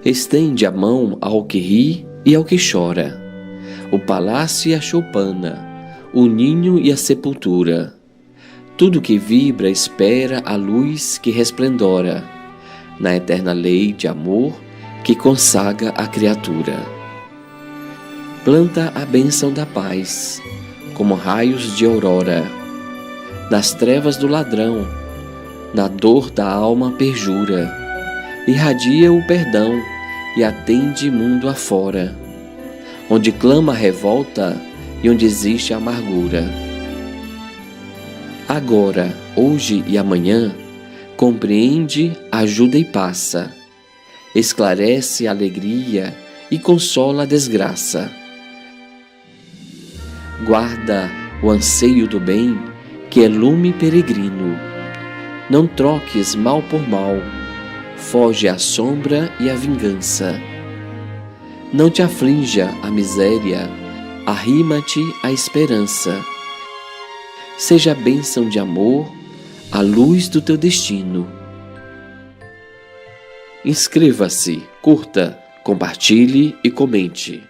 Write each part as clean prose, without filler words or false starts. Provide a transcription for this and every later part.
Estende a mão ao que ri e ao que chora, o palácio e a choupana, o ninho e a sepultura. Tudo que vibra espera a luz que resplendora, na eterna lei de amor que consagra a criatura. Planta a bênção da paz, como raios de aurora, nas trevas do ladrão, na dor da alma perjura, irradia o perdão e atende mundo afora, onde clama a revolta e onde existe a amargura. Agora, hoje e amanhã, compreende, ajuda e passa, esclarece a alegria e consola a desgraça. Guarda o anseio do bem, que é lume peregrino. Não troques mal por mal, foge a sombra e a vingança. Não te aflinja a miséria, arrima-te à esperança. Seja a bênção de amor, a luz do teu destino. Inscreva-se, curta, compartilhe e comente.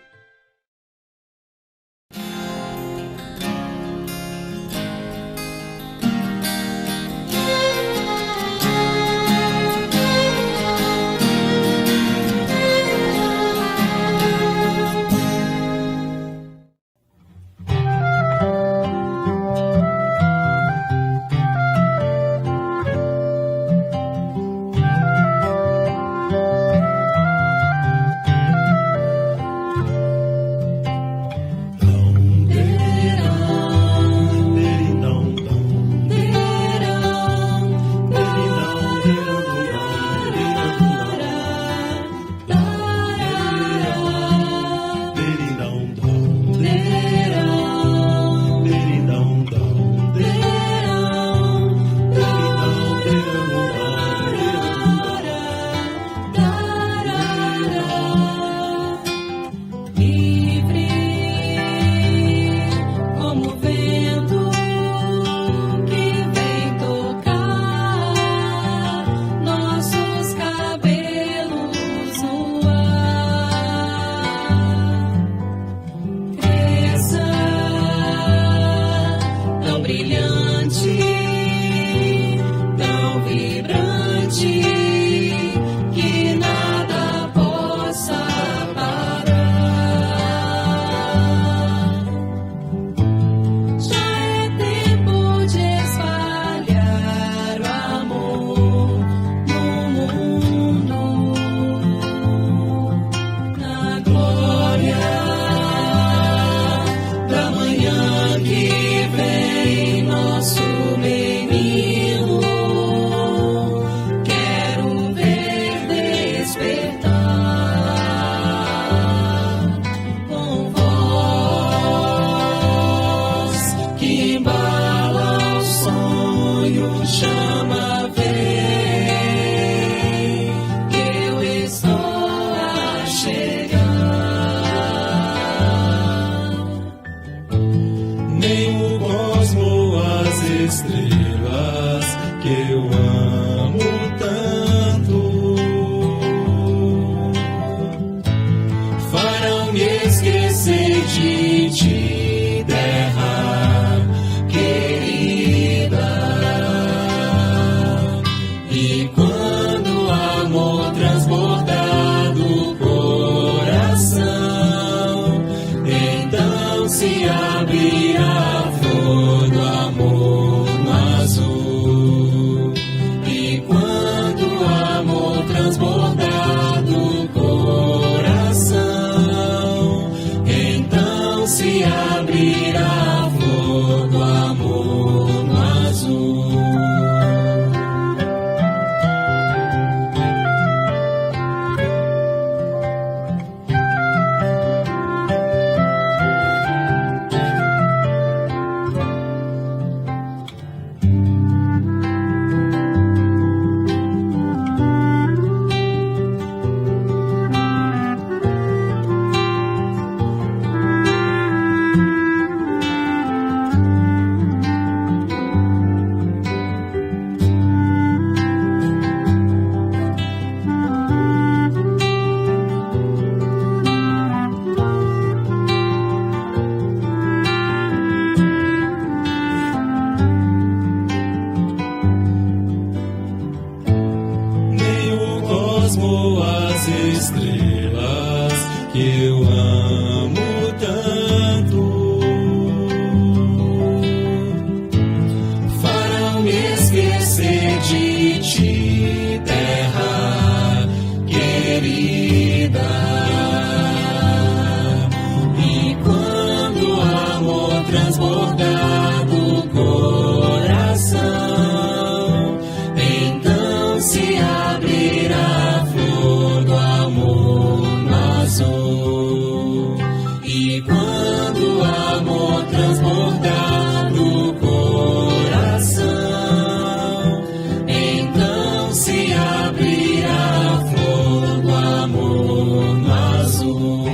estrelas que eu amo tanto farão me esquecer de ti, terra querida. E quando o amor transbordar do coração, então se abrirá a flor do amor no azul. E quando o amor transbordar do coração, então se abrirá a flor do amor no azul.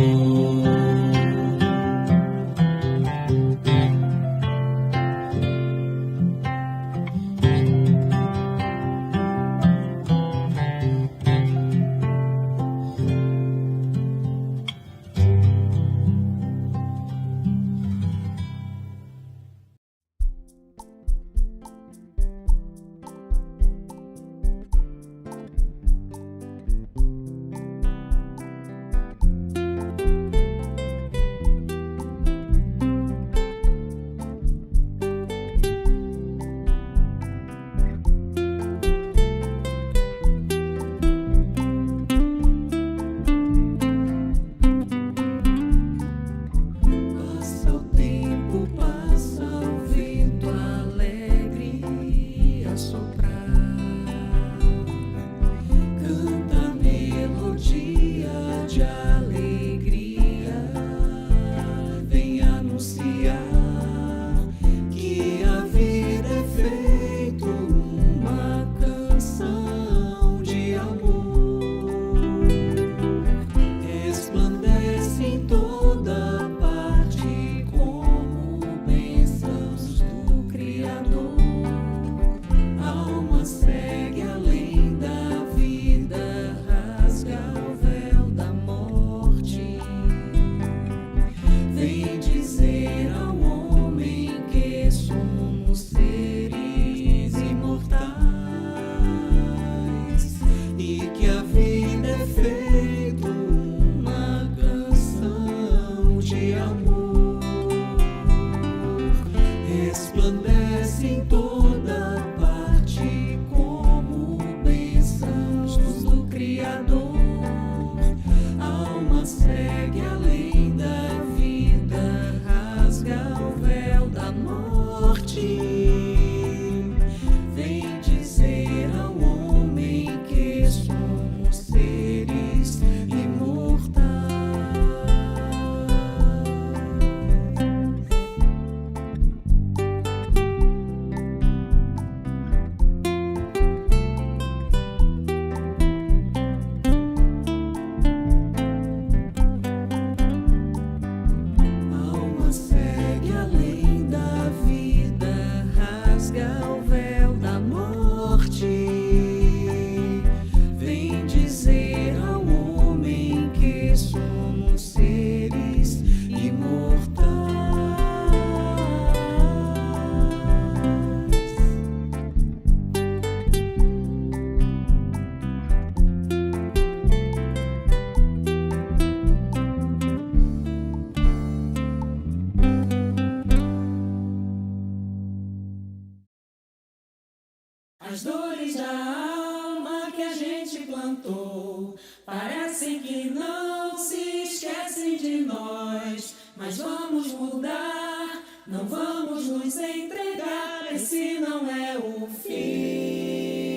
As dores da alma que a gente plantou parecem que não se esquecem de nós, mas vamos mudar, não vamos nos entregar, esse não é o fim.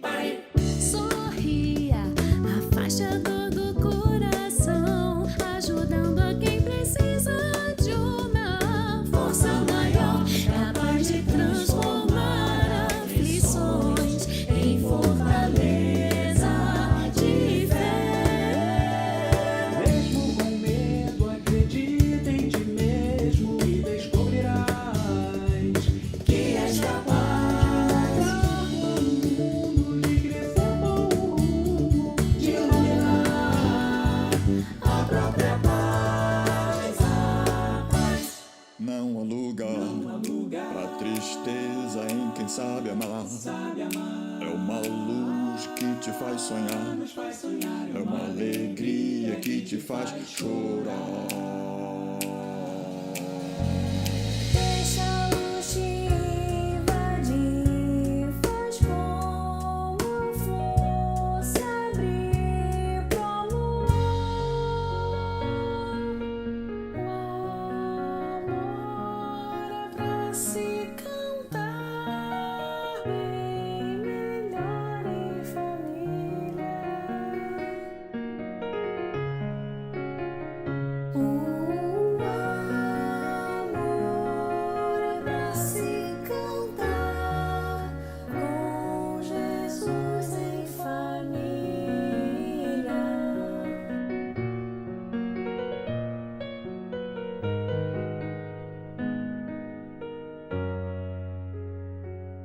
Pare! Sorria, afaste a dor do coração, ajudando a quem precisa de uma força maior, capaz de transformar aflições em fortaleza de fé. Mesmo com medo, acredita em ti mesmo e descobrirás Que és capaz o mundo lhe crescer bom rumo de iluminar a própria paz, a paz. Não há lugar pra tristeza em quem sabe amar. É uma luz que te faz sonhar. É que te faz chorar. Deixa a luz te invadir, faz como fosse abrir pro amor. O amor é pra se cantar bem melhor em família. O amor é pra se cantar com Jesus em família.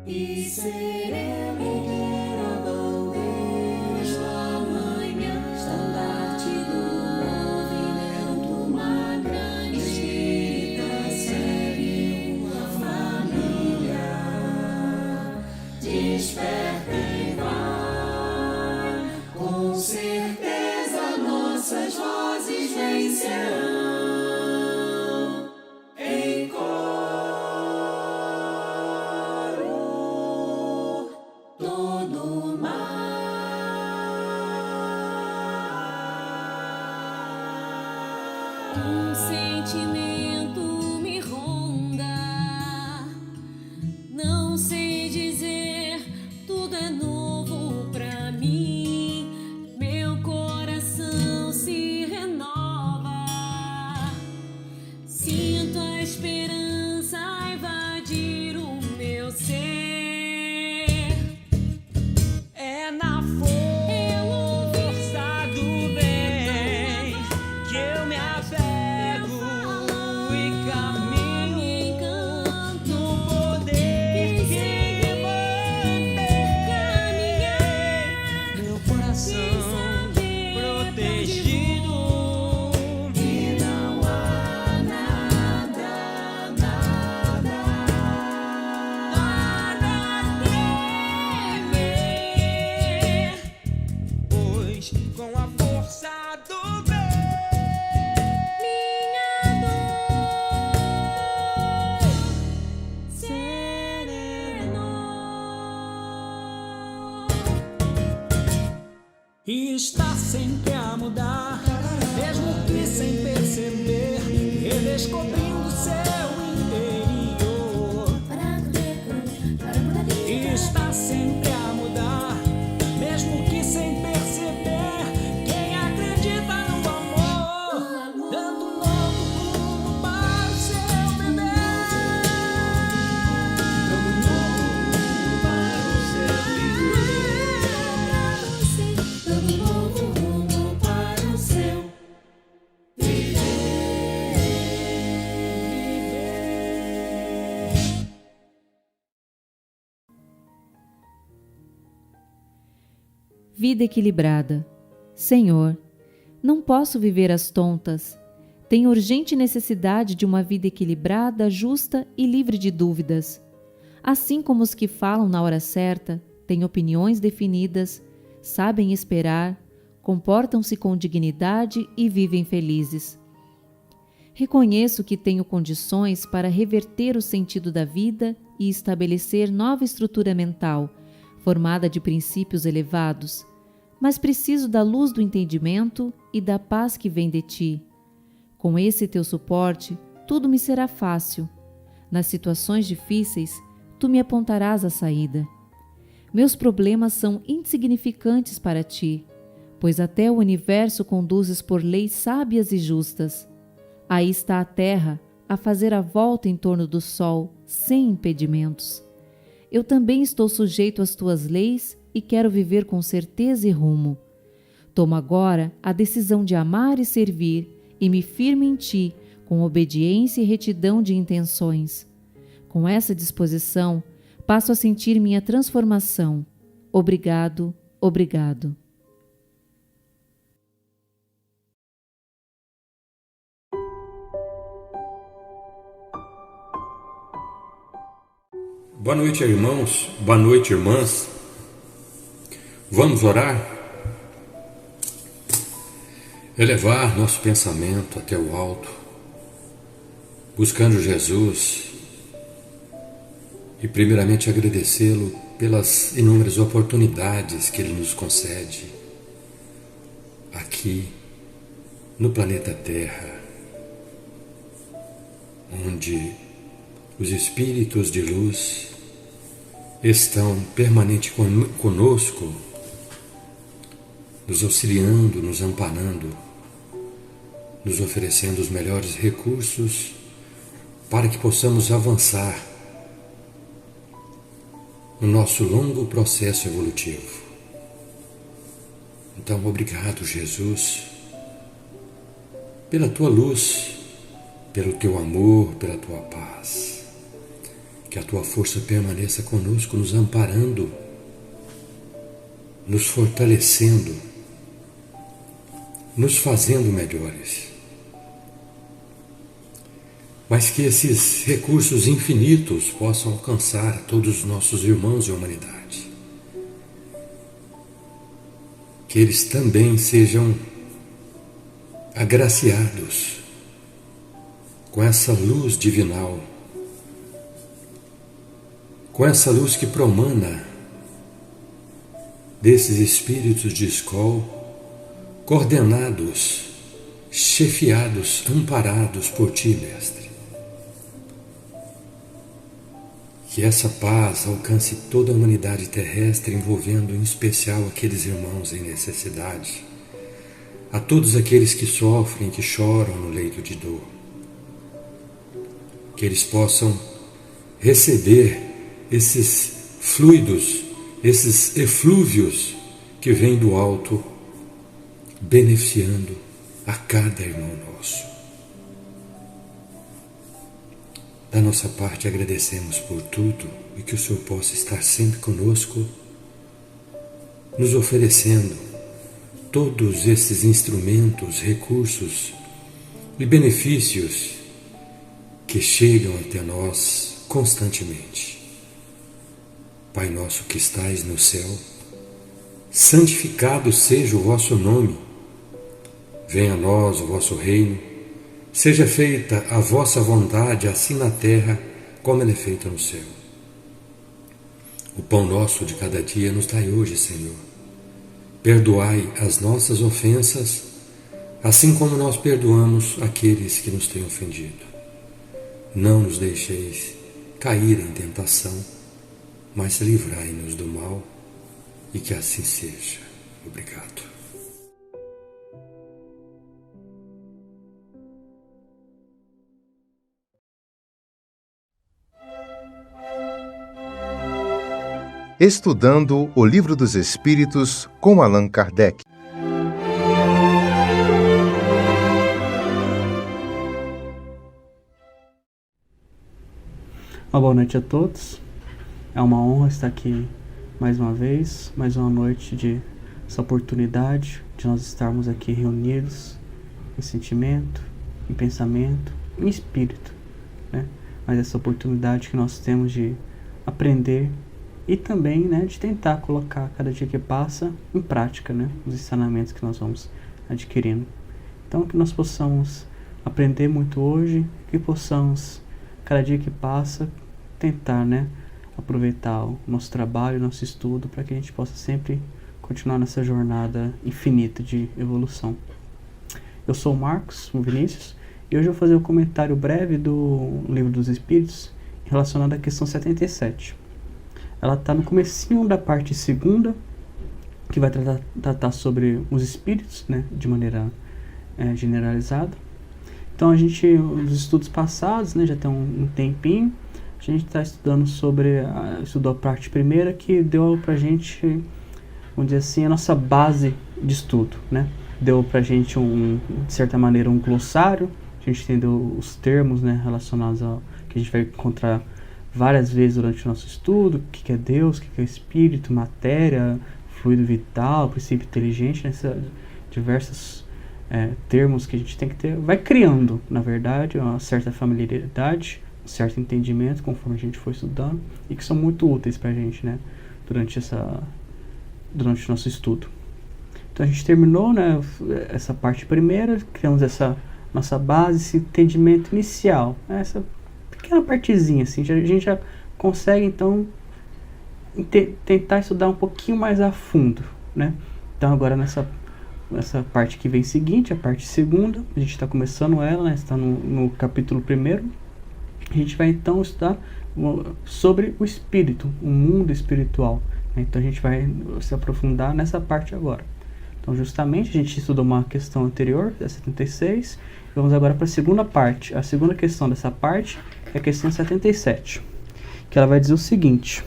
E seremos a bandeira amanhã, estandarte do movimento, uma grande escrita segue uma família. Desperta e vai, com certeza nossas vozes vencerão em coro todo o mal. Um sentimento me ronda, não sei dizer, tudo é novo pra mim. Meu coração se renova, sinto a esperança invadir o meu ser. É na força do bem que eu me apego e caminho no poder que mantém meu coração protegido. E não há nada, nada, nada a temer. Pois com a força do bem, Minha dor serenou. e está sempre a mudar, mesmo que sem perceber, redescobrindo seu interior. E está sempre a mudar, mesmo que sem perceber. Quem acredita no amor, dando um novo rumo para o seu bebê. Dando um novo rumo para o seu Dando um novo rumo para o seu Vida equilibrada. Senhor, não posso viver às tontas. Tenho urgente necessidade de uma vida equilibrada, justa e livre de dúvidas. Assim como os que falam na hora certa, têm opiniões definidas, sabem esperar, comportam-se com dignidade e vivem felizes. Reconheço que tenho condições para reverter o sentido da vida e estabelecer nova estrutura mental, formada de princípios elevados, mas preciso da luz do entendimento e da paz que vem de ti. Com esse teu suporte, tudo me será fácil. Nas situações difíceis, tu me apontarás a saída. Meus problemas são insignificantes para ti, pois até o universo conduzes por leis sábias e justas. Aí está a terra a fazer a volta em torno do sol, sem impedimentos. Eu também estou sujeito às tuas leis e quero viver com certeza e rumo. Tomo agora a decisão de amar e servir e me firmo em ti com obediência e retidão de intenções. Com essa disposição, passo a sentir minha transformação. Obrigado, obrigado. Boa noite, irmãos. Boa noite, irmãs. Vamos orar? elevar nosso pensamento até o alto, buscando Jesus e primeiramente agradecê-lo pelas inúmeras oportunidades que Ele nos concede aqui no planeta Terra, onde os espíritos de luz estão permanente conosco, nos auxiliando, nos amparando, nos oferecendo os melhores recursos para que possamos avançar no nosso longo processo evolutivo. Então, obrigado, Jesus, pela tua luz, pelo teu amor, pela tua paz. Que a tua força permaneça conosco, nos amparando, nos fortalecendo, nos fazendo melhores. Mas que esses recursos infinitos possam alcançar todos os nossos irmãos e a humanidade. Que eles também sejam agraciados com essa luz divinal, com essa luz que promana desses espíritos de escola, coordenados, chefiados, amparados por ti, Mestre. Que essa paz alcance toda a humanidade terrestre, envolvendo em especial aqueles irmãos em necessidade, a todos aqueles que sofrem, que choram no leito de dor. Que eles possam receber esses fluidos, esses eflúvios que vêm do alto, beneficiando a cada irmão nosso. Da nossa parte, agradecemos por tudo e que o Senhor possa estar sempre conosco, nos oferecendo todos esses instrumentos, recursos e benefícios que chegam até nós constantemente. Pai nosso que estais no céu, santificado seja o vosso nome. Venha a nós o vosso reino. Seja feita a vossa vontade, assim na terra, como ela é feita no céu. O pão nosso de cada dia nos dai hoje, Senhor. Perdoai as nossas ofensas, assim como nós perdoamos aqueles que nos têm ofendido. Não nos deixeis cair em tentação, mas livrai-nos do mal, e que assim seja. Obrigado. Estudando o Livro dos Espíritos com Allan Kardec. Uma boa noite a todos. É uma honra estar aqui mais uma vez, mais uma noite de essa oportunidade de nós estarmos aqui reunidos em sentimento, em pensamento, em espírito, né? Mas essa oportunidade que nós temos de aprender e também, né, de tentar colocar cada dia que passa em prática, né, os ensinamentos que nós vamos adquirindo. Então, que nós possamos aprender muito hoje, que possamos, cada dia que passa, tentar, né, aproveitar o nosso trabalho, o nosso estudo, para que a gente possa sempre continuar nessa jornada infinita de evolução. Eu sou o Marcos, o Vinícius, e hoje eu vou fazer um comentário breve do Livro dos Espíritos relacionado à questão 77. Ela está no comecinho da parte segunda, que vai tratar sobre os espíritos, né, de maneira generalizada. Então, os estudos passados, né, já tem um tempinho, a gente está estudando estudou a parte primeira, que deu para a gente, vamos dizer assim, a nossa base de estudo, né? Deu para a gente, de certa maneira, um glossário, a gente entendeu os termos, né, relacionados ao que a gente vai encontrar várias vezes durante o nosso estudo, o que é Deus, o que é espírito, matéria, fluido vital, princípio inteligente, né, diversos termos que a gente tem que ter, vai criando, na verdade, uma certa familiaridade, um certo entendimento conforme a gente for estudando, e que são muito úteis para a gente, né, durante o nosso estudo. Então a gente terminou, né, essa parte primeira, criamos essa nossa base, esse entendimento inicial, né, essa pequena partezinha, assim, a gente já consegue então tentar estudar um pouquinho mais a fundo, né? Então agora nessa parte que vem seguinte, a parte segunda, a gente está começando ela, né, está no capítulo 1º, a gente vai então estudar sobre o espírito, o mundo espiritual, né? Então a gente vai se aprofundar nessa parte agora. Então justamente a gente estudou uma questão anterior, a 76, vamos agora para a segunda parte. A segunda questão dessa parte é a questão 77, que ela vai dizer o seguinte: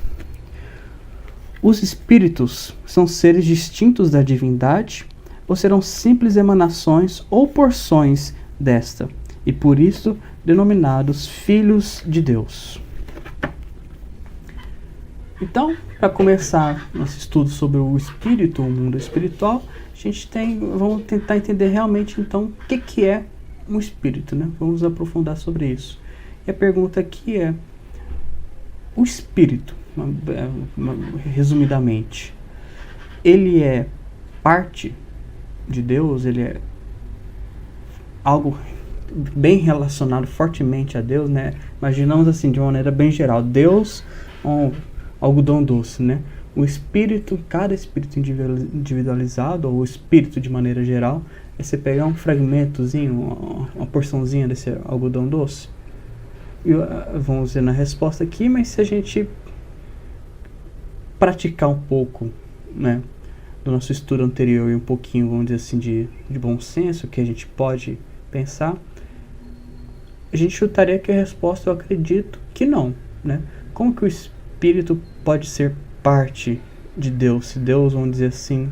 os espíritos são seres distintos da divindade ou serão simples emanações ou porções desta, e por isso denominados filhos de Deus? Então, para começar nosso estudo sobre o espírito, o mundo espiritual, vamos tentar entender realmente então o que é um espírito, né? Vamos aprofundar sobre isso. E a pergunta aqui é: o espírito, resumidamente, ele é parte de Deus? Ele é algo bem relacionado fortemente a Deus, né? Imaginamos assim, de uma maneira bem geral, Deus, algodão doce, né? O espírito, cada espírito individualizado, ou o espírito de maneira geral, é você pegar um fragmentozinho, uma porçãozinha desse algodão doce. E vamos ver na resposta aqui, mas se a gente praticar um pouco, né, do nosso estudo anterior e um pouquinho, vamos dizer assim, de bom senso, que a gente pode pensar, a gente chutaria que a resposta, eu acredito que não, né? Como que o espírito pode ser parte de Deus? Se Deus, vamos dizer assim,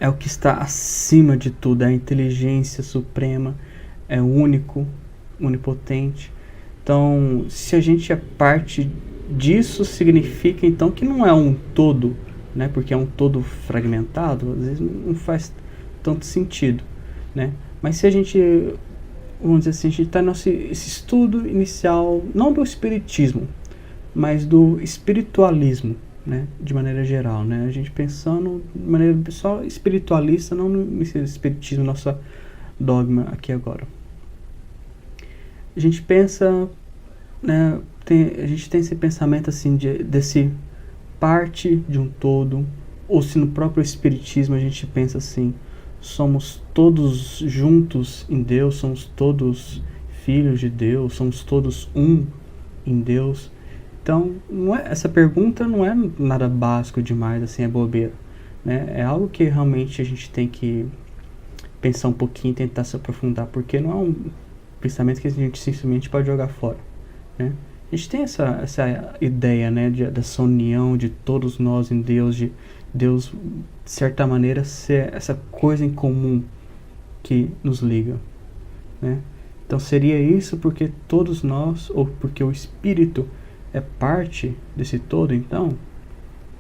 é o que está acima de tudo, é a inteligência suprema, é único, onipotente. Então, se a gente é parte disso, significa então que não é um todo, né? Porque é um todo fragmentado, às vezes não faz tanto sentido, né? Mas se a gente, vamos dizer assim, a gente está nesse estudo inicial, não do espiritismo, mas do espiritualismo, né? De maneira geral, né? A gente pensando de maneira só espiritualista, não no espiritismo, nosso dogma aqui agora. A gente pensa, né, a gente tem esse pensamento assim desse parte de um todo, ou se no próprio espiritismo a gente pensa assim, somos todos juntos em Deus, somos todos filhos de Deus, somos todos um em Deus. Então, essa pergunta não é nada básico demais, assim, é bobeira, né? É algo que realmente a gente tem que pensar um pouquinho e tentar se aprofundar, porque não é um pensamento que a gente simplesmente pode jogar fora, né? A gente tem essa ideia, né, dessa união de todos nós em Deus, de Deus, de certa maneira, ser essa coisa em comum que nos liga, né? Então seria isso porque todos nós, ou porque o Espírito é parte desse todo, então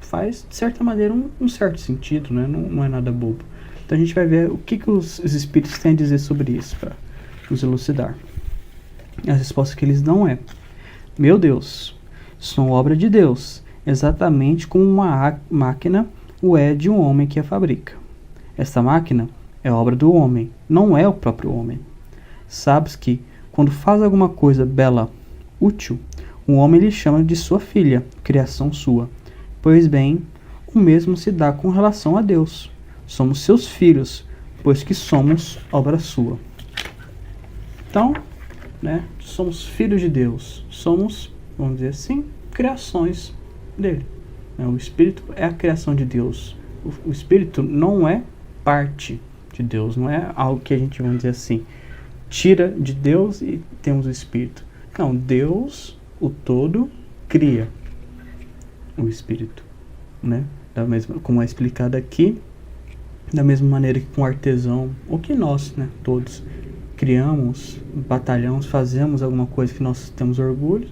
faz, de certa maneira, um certo sentido, né? Não é nada bobo. Então a gente vai ver o que os Espíritos têm a dizer sobre isso, para nos elucidar. A resposta que eles dão é: meu Deus, são obra de Deus, exatamente como uma máquina o é de um homem que a fabrica. Esta máquina é obra do homem, não é o próprio homem. Sabes que, quando faz alguma coisa bela, útil, o homem lhe chama de sua filha, criação sua. Pois bem, o mesmo se dá com relação a Deus. Somos seus filhos, pois que somos obra sua. Então, né, somos filhos de Deus. Somos, vamos dizer assim, criações dele. O Espírito é a criação de Deus. O Espírito não é parte de Deus, não é algo que a gente, vamos dizer assim, tira de Deus e temos o Espírito. Não, Deus, o todo, cria o Espírito, né? Da mesma, como é explicado aqui, da mesma maneira que com o artesão, ou que nós, né, todos, criamos, batalhamos, fazemos alguma coisa que nós temos orgulho,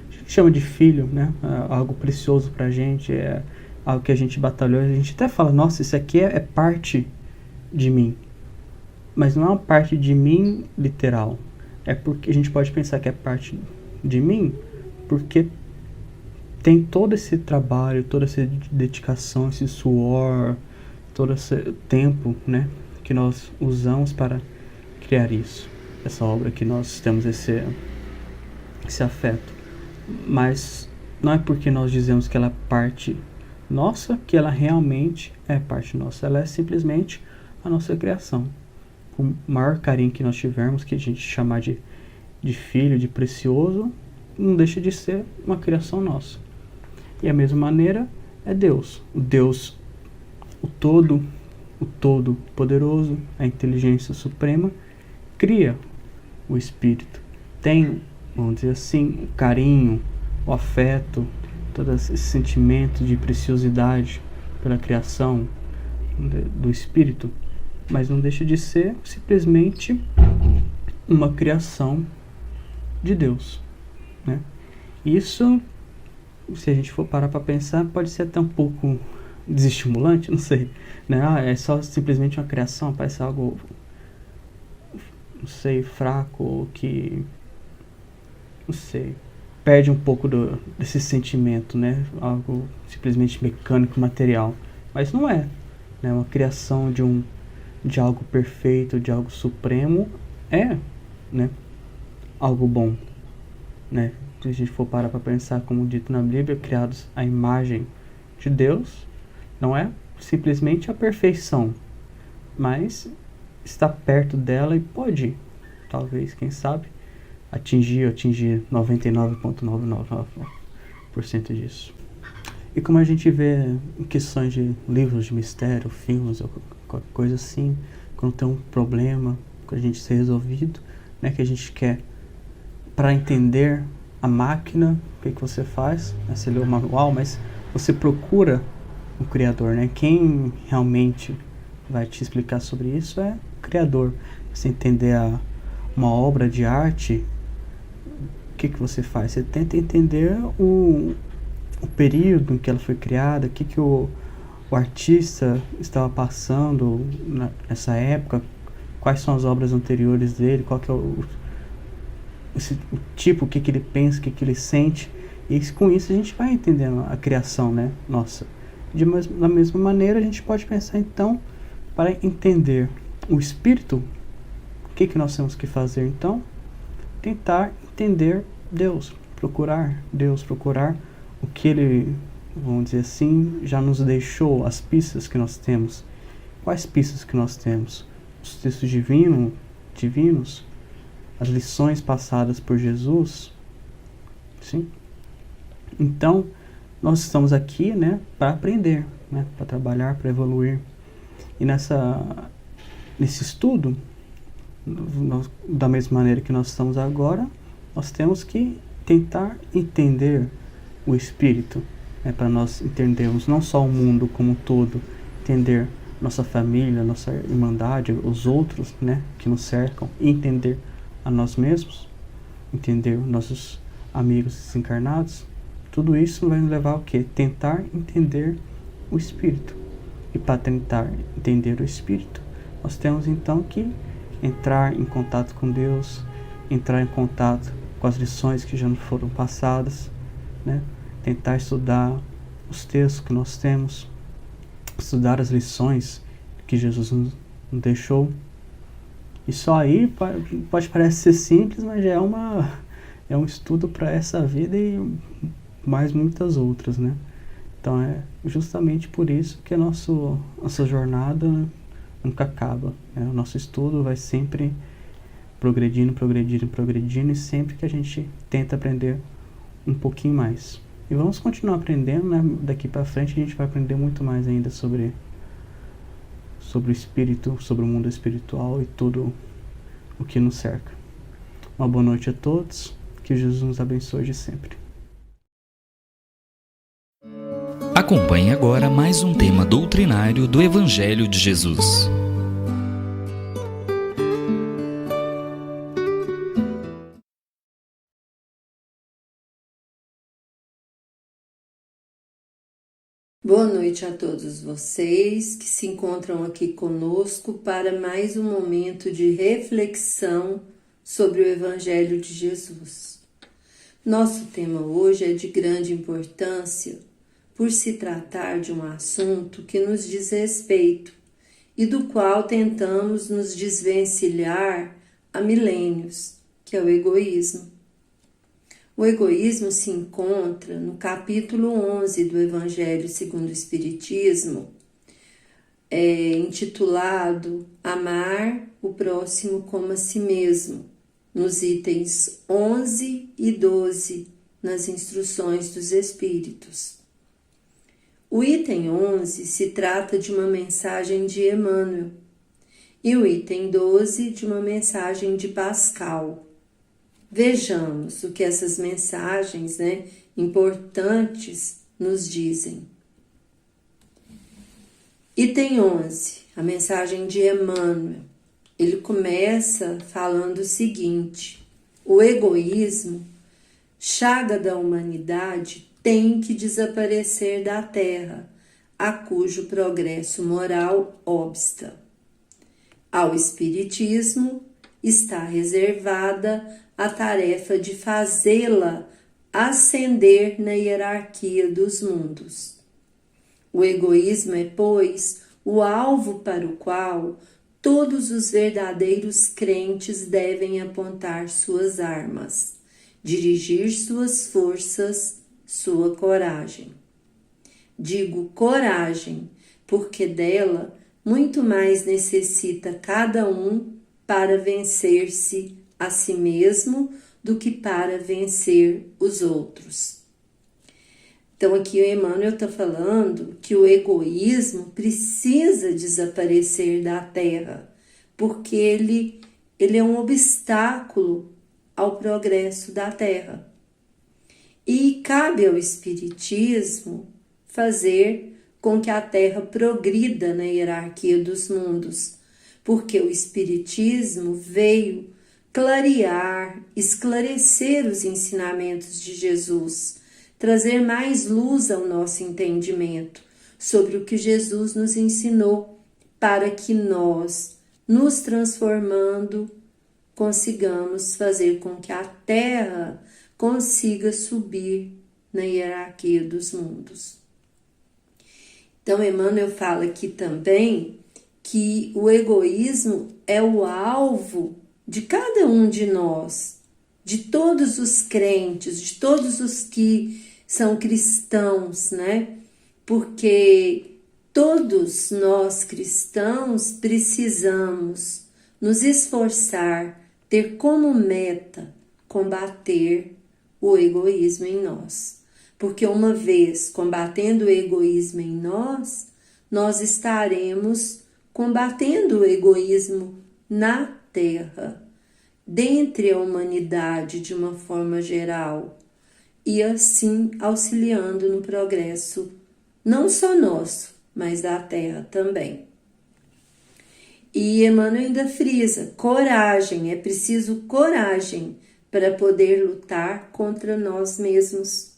a gente chama de filho, né? É algo precioso pra gente, é algo que a gente batalhou, a gente até fala, nossa, isso aqui é parte de mim. Mas não é uma parte de mim literal. É porque a gente pode pensar que é parte de mim porque tem todo esse trabalho, toda essa dedicação, esse suor, todo esse tempo, né, que nós usamos para criar isso, essa obra que nós temos esse afeto. Mas não é porque nós dizemos que ela é parte nossa que ela realmente é parte nossa. Ela é simplesmente a nossa criação. O maior carinho que nós tivermos, que a gente chamar de filho, de precioso, não deixa de ser uma criação nossa. E a mesma maneira é Deus. O Deus, o todo poderoso, a inteligência suprema, cria o Espírito. Tem, vamos dizer assim, o carinho, o afeto, todo esse sentimento de preciosidade pela criação do Espírito, mas não deixa de ser simplesmente uma criação de Deus, né? Isso, se a gente for parar para pensar, pode ser até um pouco desestimulante, não sei, né? É só simplesmente uma criação, parece algo, não sei, fraco, ou que, não sei, perde um pouco desse sentimento, né? Algo simplesmente mecânico, material. Mas não é, né? Uma criação de algo perfeito, de algo supremo, é, né, algo bom, né? Se a gente for parar para pensar, como dito na Bíblia, criados à imagem de Deus, não é simplesmente a perfeição, mas está perto dela e pode, talvez, quem sabe, atingir 99,999% disso. E como a gente vê em questões de livros de mistério, filmes ou qualquer coisa assim, quando tem um problema que a gente ser resolvido, né, que a gente quer, para entender a máquina, o que você faz? Você lê o manual, mas você procura o Criador, né? Quem realmente vai te explicar sobre isso é o Criador. Você entender uma obra de arte, o que você faz? Você tenta entender o período em que ela foi criada, o que o artista estava passando nessa época, quais são as obras anteriores dele, qual que é o tipo, o que ele pensa, o que ele sente, e com isso a gente vai entendendo a criação, né, nossa. Da mesma maneira a gente pode pensar então, para entender o Espírito, o que nós temos que fazer então? Tentar entender Deus, procurar Deus, procurar o que Ele, vamos dizer assim, já nos deixou, as pistas que nós temos. Quais pistas que nós temos? Os textos divinos, as lições passadas por Jesus, sim? Então, nós estamos aqui, né, para aprender, né, para trabalhar, para evoluir. E nesse estudo, da mesma maneira que nós estamos agora, nós temos que tentar entender o Espírito, né, para nós entendermos não só o mundo como um todo, entender nossa família, nossa irmandade, os outros, né, que nos cercam, e entender a nós mesmos, entender nossos amigos desencarnados. Tudo isso vai nos levar ao quê? Tentar entender o Espírito. E para tentar entender o Espírito, nós temos então que entrar em contato com Deus, entrar em contato com as lições que já nos foram passadas, né? Tentar estudar os textos que nós temos, estudar as lições que Jesus nos deixou. E só aí pode parecer simples, mas já é um estudo para essa vida e mais muitas outras, né? Então é justamente por isso que a nossa jornada nunca acaba, né? O nosso estudo vai sempre progredindo, e sempre que a gente tenta aprender um pouquinho mais. E vamos continuar aprendendo, né? Daqui para frente a gente vai aprender muito mais ainda sobre o espírito, sobre o mundo espiritual e tudo o que nos cerca. Uma boa noite a todos, que Jesus nos abençoe de sempre. Acompanhe agora mais um tema doutrinário do Evangelho de Jesus. Boa noite a todos vocês que se encontram aqui conosco para mais um momento de reflexão sobre o Evangelho de Jesus. Nosso tema hoje é de grande importância por se tratar de um assunto que nos diz respeito e do qual tentamos nos desvencilhar há milênios, que é o egoísmo. O egoísmo se encontra no capítulo 11 do Evangelho segundo o Espiritismo, intitulado Amar o Próximo como a Si Mesmo, nos itens 11 e 12 nas Instruções dos Espíritos. O item 11 se trata de uma mensagem de Emmanuel e o item 12 de uma mensagem de Pascal. Vejamos o que essas mensagens, importantes nos dizem. Item 11, a mensagem de Emmanuel. Ele começa falando o seguinte: o egoísmo, chaga da humanidade, tem que desaparecer da terra, a cujo progresso moral obsta. Ao Espiritismo está reservada a tarefa de fazê-la ascender na hierarquia dos mundos. O egoísmo é, pois, o alvo para o qual todos os verdadeiros crentes devem apontar suas armas, dirigir suas forças, sua coragem. Digo coragem, porque dela muito mais necessita cada um para vencer-se a si mesmo do que para vencer os outros. Então aqui o Emmanuel está falando que o egoísmo precisa desaparecer da terra, porque ele é um obstáculo ao progresso da terra. E cabe ao Espiritismo fazer com que a terra progrida na hierarquia dos mundos, porque o Espiritismo veio clarear, esclarecer os ensinamentos de Jesus, trazer mais luz ao nosso entendimento sobre o que Jesus nos ensinou, para que nós, nos transformando, consigamos fazer com que a Terra consiga subir na hierarquia dos mundos. Então, Emmanuel fala aqui também que o egoísmo é o alvo de cada um de nós, de todos os crentes, de todos os que são cristãos, Porque todos nós cristãos precisamos nos esforçar, ter como meta combater o egoísmo em nós. Porque uma vez combatendo o egoísmo em nós, nós estaremos combatendo o egoísmo na terra, dentre a humanidade de uma forma geral, e assim auxiliando no progresso, não só nosso, mas da terra também. E Emmanuel ainda frisa, coragem, é preciso coragem para poder lutar contra nós mesmos.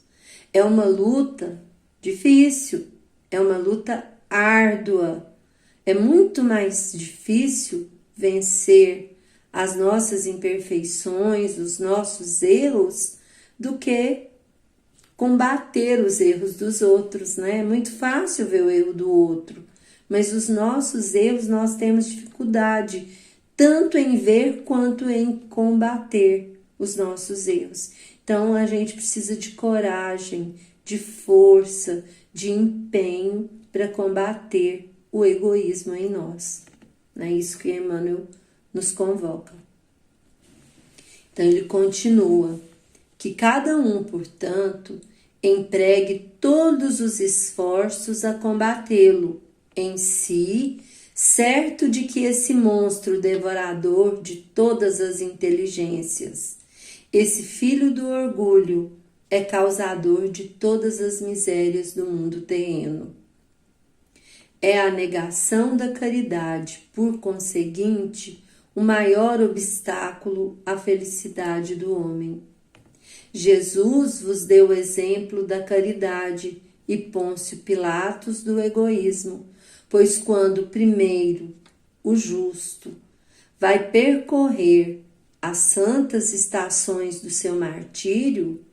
É uma luta difícil, é uma luta árdua, é muito mais difícil vencer as nossas imperfeições, os nossos erros, do que combater os erros dos outros, É muito fácil ver o erro do outro, mas os nossos erros nós temos dificuldade tanto em ver quanto em combater os nossos erros. Então a gente precisa de coragem, de força, de empenho para combater o egoísmo em nós. É isso que Emmanuel nos convoca. Então ele continua que cada um, portanto, empregue todos os esforços a combatê-lo em si, certo de que esse monstro devorador de todas as inteligências, esse filho do orgulho, é causador de todas as misérias do mundo terreno. É a negação da caridade, por conseguinte, o maior obstáculo à felicidade do homem. Jesus vos deu o exemplo da caridade e Pôncio Pilatos do egoísmo, pois quando primeiro o justo vai percorrer as santas estações do seu martírio,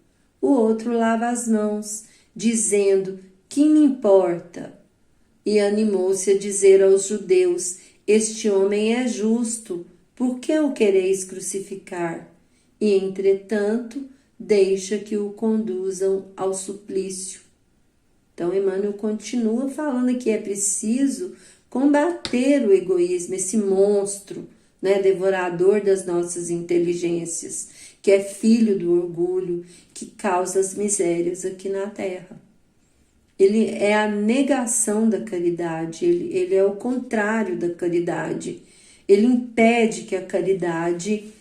o outro lava as mãos, dizendo que me importa? E animou-se a dizer aos judeus: este homem é justo, por que o quereis crucificar? E, entretanto, deixa que o conduzam ao suplício. Então, Emmanuel continua falando que é preciso combater o egoísmo, esse monstro, né, devorador das nossas inteligências, que é filho do orgulho, que causa as misérias aqui na Terra. Ele é a negação da caridade, ele é o contrário da caridade. Ele impede que a caridade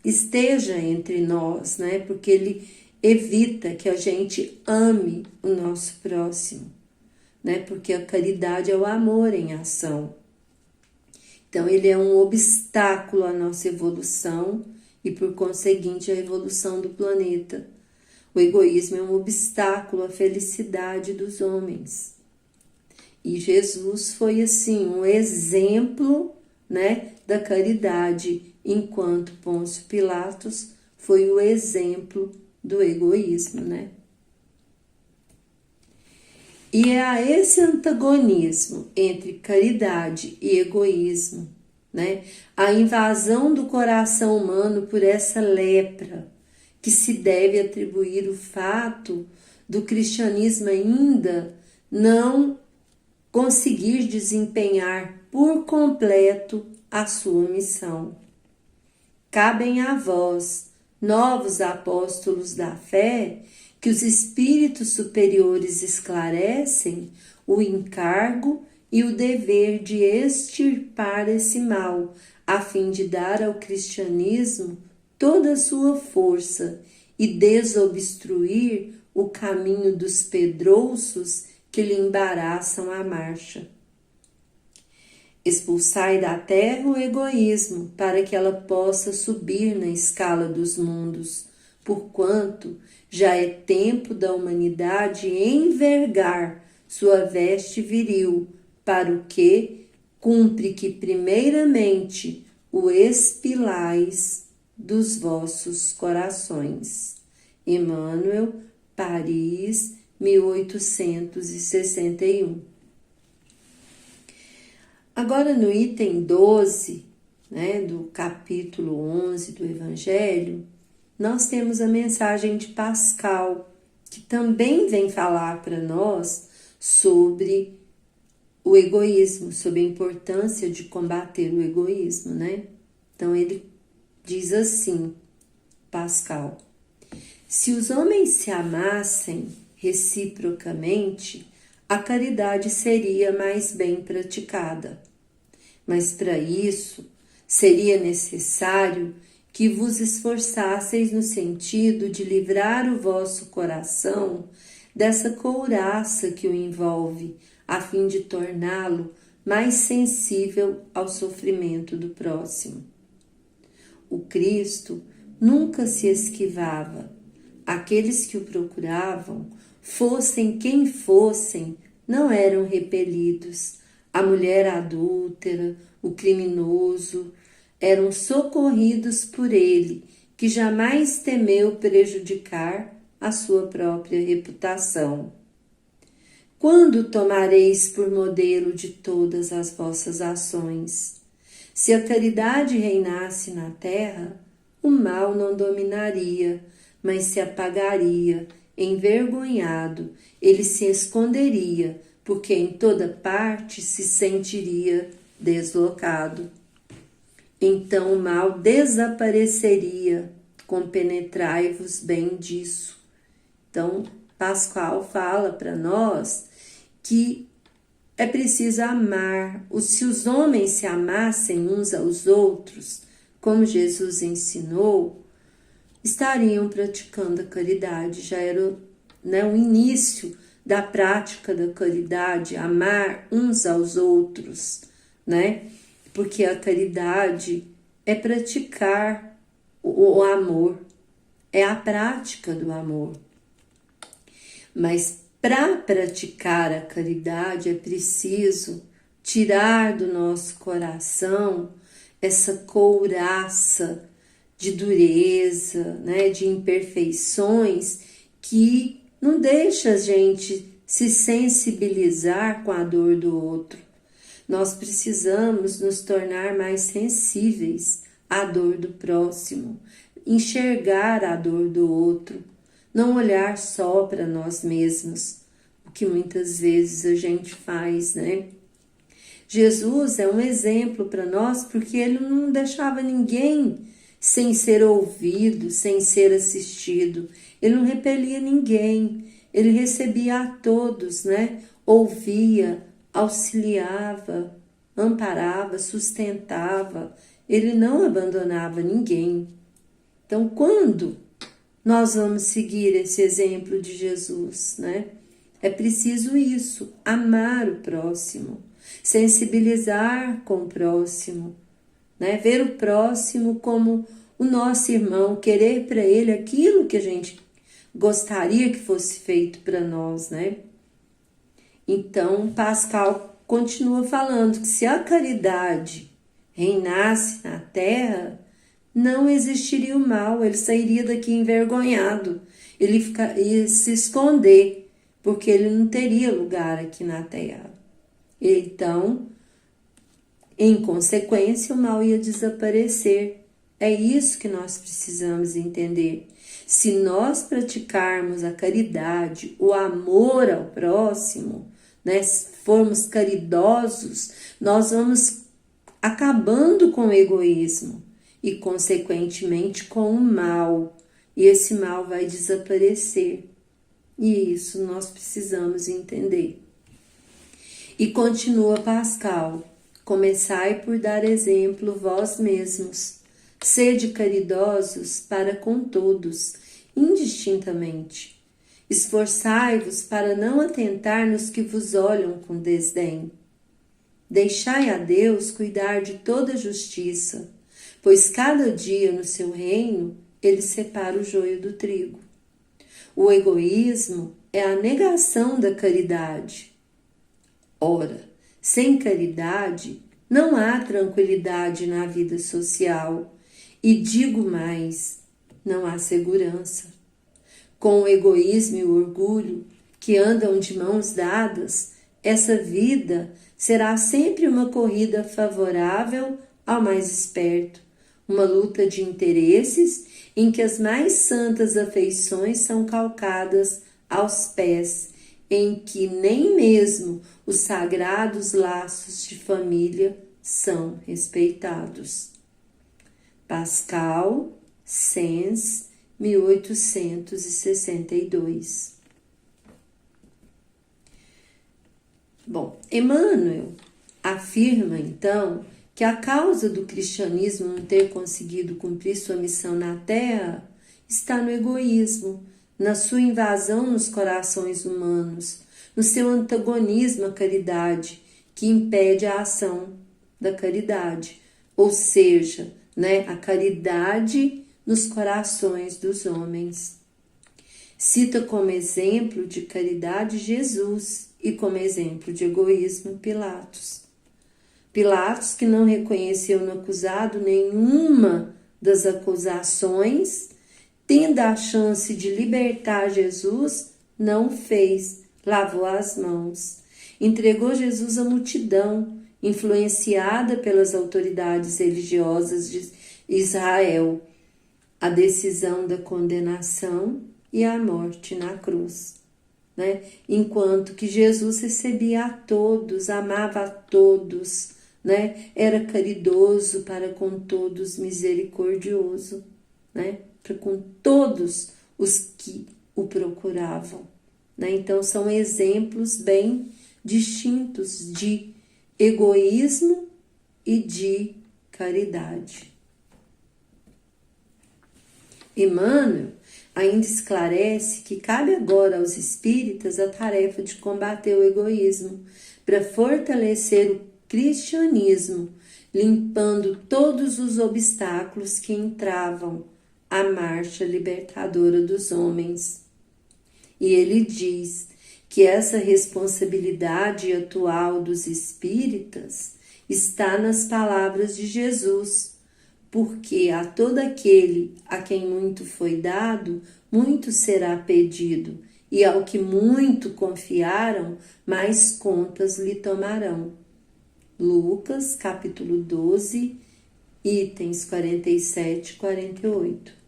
esteja entre nós, né? Porque ele evita que a gente ame o nosso próximo, né? Porque a caridade é o amor em ação. Então, ele é um obstáculo à nossa evolução e, por conseguinte, à evolução do planeta. O egoísmo é um obstáculo à felicidade dos homens. E Jesus foi, assim, um exemplo, né, da caridade, enquanto Pôncio Pilatos foi o exemplo do egoísmo, né? E é a esse antagonismo entre caridade e egoísmo, né, a invasão do coração humano por essa lepra, que se deve atribuir o fato do cristianismo ainda não conseguir desempenhar por completo a sua missão. Cabem a vós, novos apóstolos da fé, que os espíritos superiores esclarecem o encargo e o dever de extirpar esse mal, a fim de dar ao cristianismo toda a sua força e desobstruir o caminho dos pedrouços que lhe embaraçam a marcha. Expulsai da terra o egoísmo, para que ela possa subir na escala dos mundos, porquanto já é tempo da humanidade envergar sua veste viril, para o que cumpre que primeiramente o expilais dos vossos corações. Emmanuel, Paris, 1861. Agora, no item 12, né, do capítulo 11 do Evangelho, nós temos a mensagem de Pascal, que também vem falar para nós sobre o egoísmo, sobre a importância de combater o egoísmo, né? Então, ele diz assim, Pascal: se os homens se amassem reciprocamente, a caridade seria mais bem praticada. Mas para isso, seria necessário que vos esforçasseis no sentido de livrar o vosso coração dessa couraça que o envolve, a fim de torná-lo mais sensível ao sofrimento do próximo. O Cristo nunca se esquivava. Aqueles que o procuravam, fossem quem fossem, não eram repelidos. A mulher adúltera, o criminoso, eram socorridos por ele, que jamais temeu prejudicar a sua própria reputação. Quando tomareis por modelo de todas as vossas ações? Se a caridade reinasse na terra, o mal não dominaria, mas se apagaria, envergonhado, ele se esconderia, porque em toda parte se sentiria deslocado. Então o mal desapareceria, compenetrai-vos bem disso. Então, Pascal fala para nós que é preciso amar. Se os homens se amassem uns aos outros, como Jesus ensinou, estariam praticando a caridade. Já era, né, o início da prática da caridade, amar uns aos outros, né? Porque a caridade é praticar o amor, é a prática do amor. Mas para praticar a caridade é preciso tirar do nosso coração essa couraça de dureza, né, de imperfeições que não deixa a gente se sensibilizar com a dor do outro. Nós precisamos nos tornar mais sensíveis à dor do próximo, enxergar a dor do outro, não olhar só para nós mesmos, o que muitas vezes a gente faz, né? Jesus é um exemplo para nós porque ele não deixava ninguém sem ser ouvido, sem ser assistido. Ele não repelia ninguém, ele recebia a todos, né? Ouvia, auxiliava, amparava, sustentava. Ele não abandonava ninguém. Então, quando nós vamos seguir esse exemplo de Jesus, né? É preciso isso, amar o próximo, sensibilizar com o próximo, né? Ver o próximo como o nosso irmão, querer para ele aquilo que a gente gostaria que fosse feito para nós, né? Então, Pascal continua falando que se a caridade reinasse na terra, não existiria o mal, ele sairia daqui envergonhado, ele ia se esconder, porque ele não teria lugar aqui na terra. Então, em consequência, o mal ia desaparecer. É isso que nós precisamos entender. Se nós praticarmos a caridade, o amor ao próximo, né, formos caridosos, nós vamos acabando com o egoísmo e, consequentemente, com o mal. E esse mal vai desaparecer. E isso nós precisamos entender. E continua Pascal: começai por dar exemplo vós mesmos. Sede caridosos para com todos, indistintamente. Esforçai-vos para não atentar nos que vos olham com desdém. Deixai a Deus cuidar de toda justiça, pois cada dia no seu reino ele separa o joio do trigo. O egoísmo é a negação da caridade. Ora, sem caridade não há tranquilidade na vida social e, digo mais, não há segurança. Com o egoísmo e o orgulho que andam de mãos dadas, essa vida será sempre uma corrida favorável ao mais esperto, uma luta de interesses em que as mais santas afeições são calcadas aos pés, em que nem mesmo os sagrados laços de família são respeitados. Pascal, Sens, 1862. Bom, Emmanuel afirma então que a causa do cristianismo não ter conseguido cumprir sua missão na Terra está no egoísmo, na sua invasão nos corações humanos, no seu antagonismo à caridade, que impede a ação da caridade, ou seja, né, a caridade nos corações dos homens. Cita como exemplo de caridade Jesus e como exemplo de egoísmo Pilatos. Pilatos, que não reconheceu no acusado nenhuma das acusações, tendo a chance de libertar Jesus, não fez, lavou as mãos. Entregou Jesus à multidão, influenciada pelas autoridades religiosas de Israel, a decisão da condenação e a morte na cruz, né? Enquanto que Jesus recebia a todos, amava a todos, né? Era caridoso para com todos, misericordioso, né? Para com todos os que o procuravam, né? Então são exemplos bem distintos de egoísmo e de caridade. Emmanuel ainda esclarece que cabe agora aos espíritas a tarefa de combater o egoísmo para fortalecer o cristianismo, limpando todos os obstáculos que entravam a marcha libertadora dos homens. E ele diz que essa responsabilidade atual dos espíritas está nas palavras de Jesus, porque a todo aquele a quem muito foi dado, muito será pedido, e ao que muito confiaram, mais contas lhe tomarão. Lucas, capítulo 12, itens 47 e 48.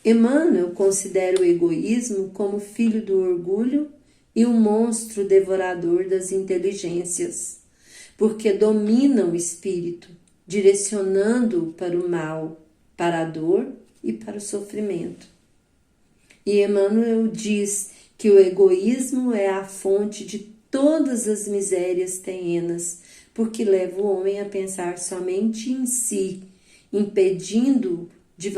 Emmanuel considera o egoísmo como filho do orgulho e um monstro devorador das inteligências, porque domina o espírito, direcionando-o para o mal, para a dor e para o sofrimento. E Emmanuel diz que o egoísmo é a fonte de todas as misérias terrenas, porque leva o homem a pensar somente em si, impedindo-o de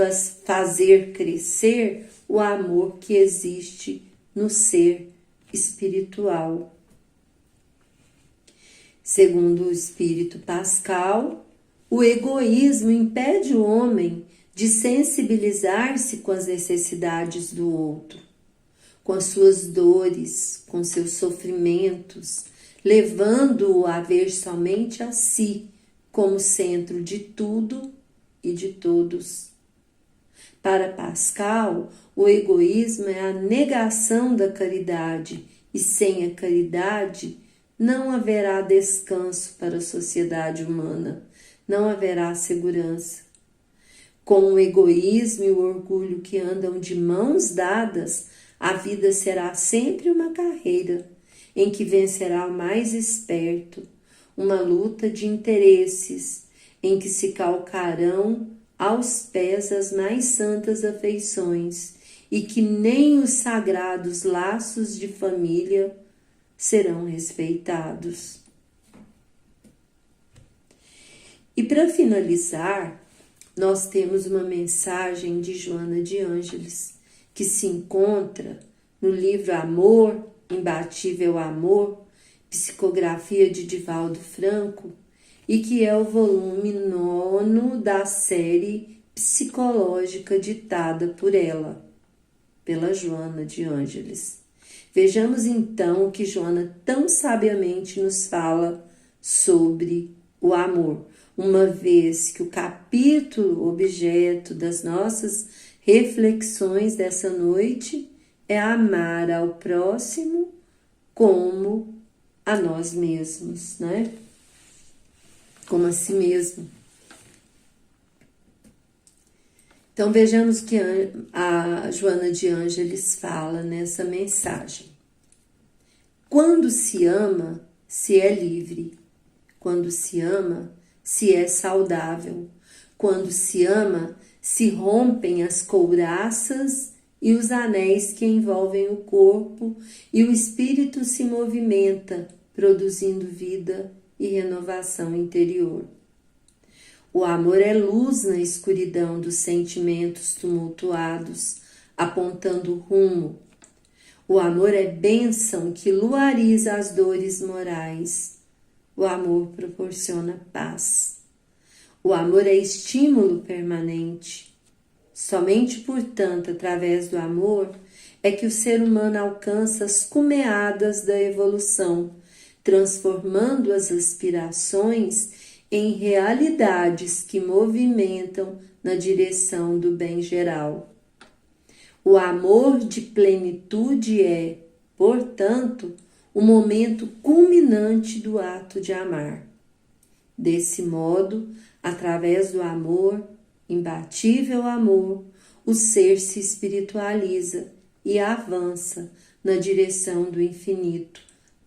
fazer crescer o amor que existe no ser espiritual. Segundo o espírito Pascal, o egoísmo impede o homem de sensibilizar-se com as necessidades do outro, com as suas dores, com seus sofrimentos, levando-o a ver somente a si como centro de tudo e de todos. Para Pascal, o egoísmo é a negação da caridade, e sem a caridade não haverá descanso para a sociedade humana, não haverá segurança. Com o egoísmo e o orgulho que andam de mãos dadas, a vida será sempre uma carreira em que vencerá o mais esperto, uma luta de interesses em que se calcarão aos pés as mais santas afeições e que nem os sagrados laços de família serão respeitados. E para finalizar, nós temos uma mensagem de Joana de Ângeles, que se encontra no livro Amor, Imbatível Amor, psicografia de Divaldo Franco, e que é o volume 9 da série psicológica ditada por ela, pela Joana de Ângeles. Vejamos então o que Joana tão sabiamente nos fala sobre o amor, uma vez que o capítulo objeto das nossas reflexões dessa noite é amar ao próximo como a nós mesmos, né? Como a si mesmo. Então vejamos que a Joana de Ângeles fala nessa mensagem. Quando se ama, se é livre. Quando se ama, se é saudável. Quando se ama, se rompem as couraças e os anéis que envolvem o corpo, e o espírito se movimenta, produzindo vida e renovação interior. O amor é luz na escuridão dos sentimentos tumultuados, apontando rumo. O amor é bênção que luariza as dores morais. O amor proporciona paz. O amor é estímulo permanente. Somente, portanto, através do amor é que o ser humano alcança as cumeadas da evolução, transformando as aspirações em realidades que movimentam na direção do bem geral. O amor de plenitude é, portanto, o momento culminante do ato de amar. Desse modo, através do amor, imbatível amor, o ser se espiritualiza e avança na direção do infinito,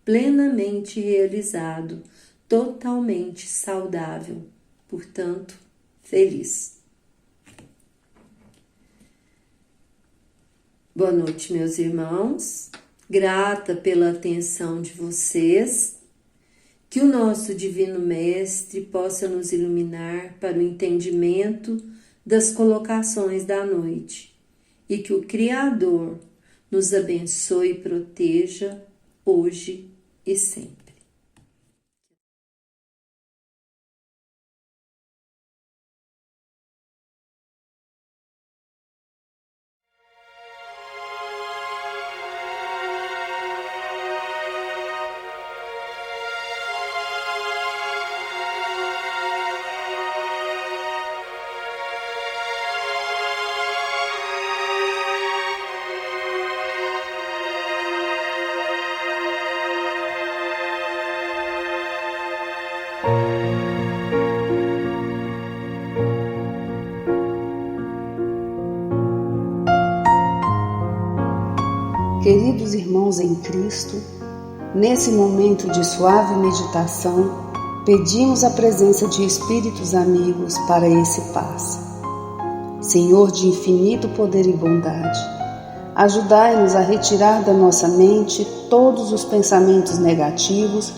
plenamente realizado, totalmente saudável, portanto, feliz. Boa noite, meus irmãos. Grata pela atenção de vocês. Que o nosso Divino Mestre possa nos iluminar para o entendimento das colocações da noite e que o Criador nos abençoe e proteja hoje e sempre. irmãos em Cristo, nesse momento de suave meditação, pedimos a presença de espíritos amigos para esse passe. Senhor de infinito poder e bondade, ajudai-nos a retirar da nossa mente todos os pensamentos negativos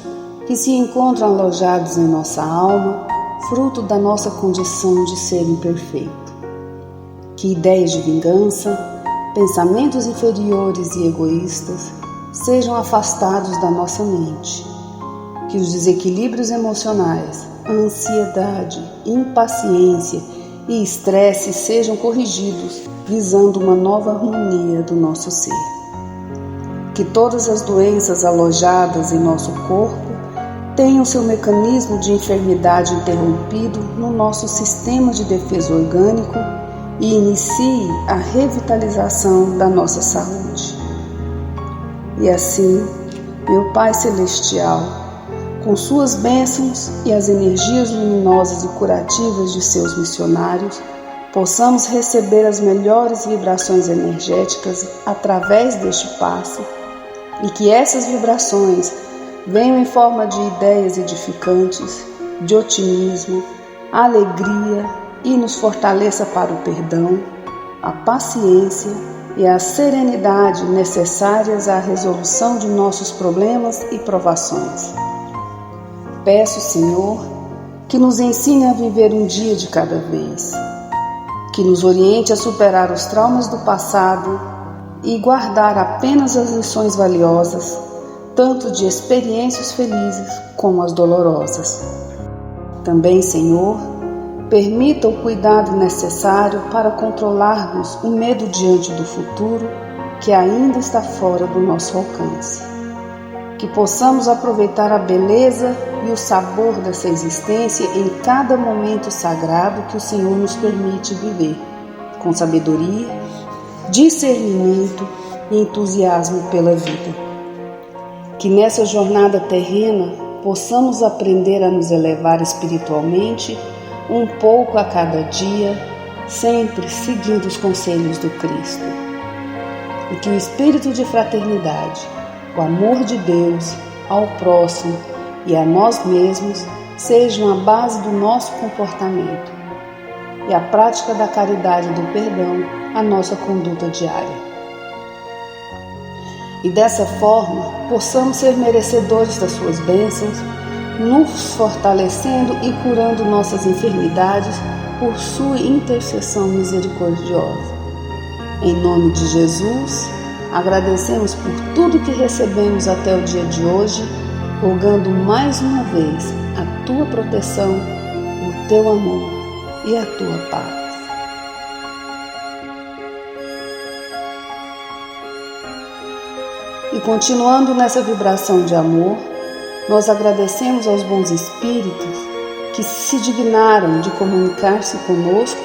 que se encontram alojados em nossa alma, fruto da nossa condição de ser imperfeito. Que ideias de vingança, pensamentos inferiores e egoístas sejam afastados da nossa mente. Que os desequilíbrios emocionais, a ansiedade, impaciência e estresse sejam corrigidos, visando uma nova harmonia do nosso ser. Que todas as doenças alojadas em nosso corpo tenham seu mecanismo de enfermidade interrompido no nosso sistema de defesa orgânico e inicie a revitalização da nossa saúde. E assim, meu Pai Celestial, com suas bênçãos e as energias luminosas e curativas de seus missionários, possamos receber as melhores vibrações energéticas através deste passe e que essas vibrações venham em forma de ideias edificantes, de otimismo, alegria e nos fortaleça para o perdão, a paciência e a serenidade necessárias à resolução de nossos problemas e provações. Peço, Senhor, que nos ensine a viver um dia de cada vez, que nos oriente a superar os traumas do passado e guardar apenas as lições valiosas, tanto de experiências felizes como as dolorosas. Também, Senhor, permita o cuidado necessário para controlarmos o medo diante do futuro que ainda está fora do nosso alcance. Que possamos aproveitar a beleza e o sabor dessa existência em cada momento sagrado que o Senhor nos permite viver, com sabedoria, discernimento e entusiasmo pela vida. Que nessa jornada terrena possamos aprender a nos elevar espiritualmente um pouco a cada dia, sempre seguindo os conselhos do Cristo. E que o espírito de fraternidade, o amor de Deus ao próximo e a nós mesmos sejam a base do nosso comportamento e a prática da caridade e do perdão a nossa conduta diária. E dessa forma possamos ser merecedores das suas bênçãos, nos fortalecendo e curando nossas enfermidades por sua intercessão misericordiosa. Em nome de Jesus, agradecemos por tudo que recebemos até o dia de hoje, rogando mais uma vez a tua proteção, o teu amor e a tua paz. E continuando nessa vibração de amor, nós agradecemos aos bons espíritos que se dignaram de comunicar-se conosco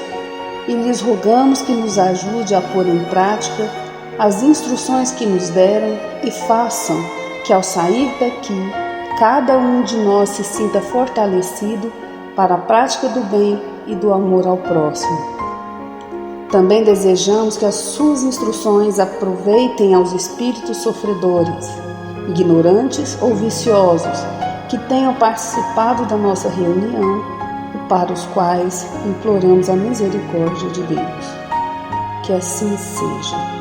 e lhes rogamos que nos ajude a pôr em prática as instruções que nos deram e façam que ao sair daqui, cada um de nós se sinta fortalecido para a prática do bem e do amor ao próximo. Também desejamos que as suas instruções aproveitem aos espíritos sofredores, ignorantes ou viciosos, que tenham participado da nossa reunião e para os quais imploramos a misericórdia de Deus. Que assim seja.